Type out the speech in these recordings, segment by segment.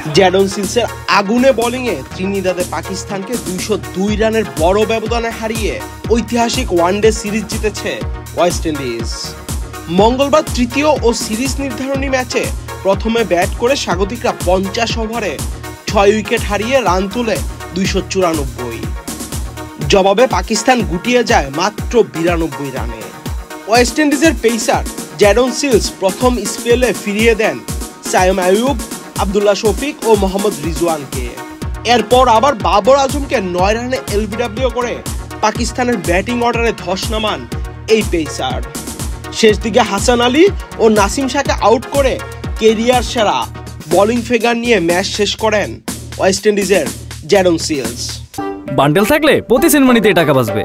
Jadon সিলসের আগুনে বোলিংয়ে ত্রিনিদাদে পাকিস্তানকে 202 রানের বড় ব্যবধানে হারিয়ে ঐতিহাসিক ওয়ানডে সিরিজ জিতেছে ওয়েস্ট ইন্ডিজ। মঙ্গলবার তৃতীয় ও সিরিজ নির্ধারণী ম্যাচে প্রথমে ব্যাট করে স্বাগতিকরা 50 ওভারে 6 উইকেট হারিয়ে রান তুলে 294। জবাবে পাকিস্তান গুটিয়ে যায় মাত্র 92 রানে। ওয়েস্ট ইন্ডিজের পেসার জ্যাডন সিলস প্রথম স্পেলে ফিরিয়ে দেন সাইম আইয়ুব, আব্দুল্লাহ শফিক ও মোহাম্মদ রিজওয়ানকে। এরপর আবার বাবর আজমকে 9 রানে এলবিডব্লিউ করে পাকিস্তানের ব্যাটিং অর্ডারে ধস নামান এই পেসার। শেষ দিকে হাসান আলী ও নাসিম শাহকে আউট করে কেরিয়ার সেরা বোলিং ফিগার নিয়ে ম্যাচ শেষ করেন ওয়েস্ট ইন্ডিজের জ্যাডন সিলস। বান্ডেল থাকলে প্রতি সেনমানিতে টাকা বাঁচবে।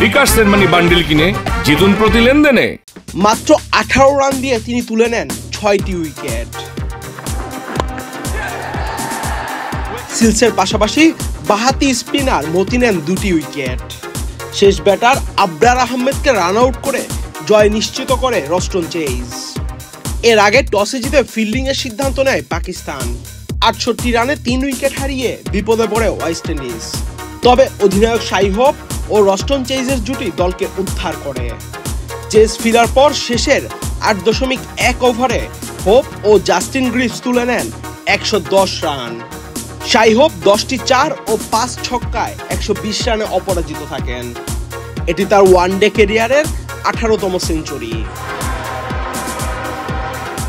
বিকাশ সেনমানি বান্ডেল কিনে জিতুন প্রতি লেনদেনে। মাত্র 18 রান দিয়ে তিনি তুলে নেন 6টি উইকেট। সিলসের পাশাপাশি বাহাতি স্পিনার মতি নেন 2টি উইকেট। শেষ ব্যাটার আবরার আহমেদকে রান আউট করে জয় নিশ্চিত করে রস্টন চেজ। এর আগে টসে জিতে ফিল্ডিং এর সিদ্ধান্ত নেয় পাকিস্তান। 68 রানে 3 উইকেট হারিয়ে বিপদে পড়ে ওয়েস্ট ইন্ডিজ। তবে অধিনায়ক শাই হোপ ও রস্টন চেজের জুটি দলকে উদ্ধার করে। চেজ ফিরার পর শেষের 8.1 ওভারে হোপ ও জাস্টিন গ্রিভস তুলে নেন 110 রান। শাই হোপ 10টি 4 ও 5 ছক্কায় 120 রানে অপরাজিত থাকেন। এটি তার ওয়ানডে ক্যারিয়ারের 18তম সেঞ্চুরি।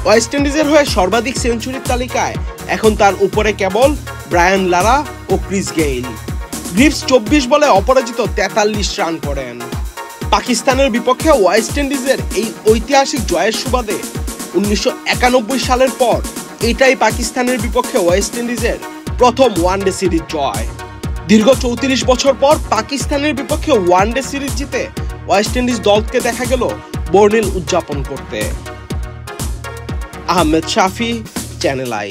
ওয়েস্ট ইন্ডিজের হয়ে সর্বাধিক সেঞ্চুরির তালিকায় এখন তার উপরে কেবল ব্রায়ান লারা ও ক্রিস গেইল। গ্রিভস 24 বলে অপরাজিত 43 রান করেন। পাকিস্তানের বিপক্ষে ওয়েস্ট ইন্ডিজের এই ঐতিহাসিক জয়ের সুবাদে 1991 সালের পর এটাই পাকিস্তানের বিপক্ষে ওয়েস্ট ইন্ডিজের প্রথম ওয়ানডে সিরিজ জয়। দীর্ঘ 34 বছর পর পাকিস্তানের বিপক্ষে ওয়ানডে সিরিজ জিতে ওয়েস্ট ইন্ডিজ দলকে দেখা গেল বর্ণিল উদযাপন করতে। আহমেদ শাফি, চ্যানেল আই।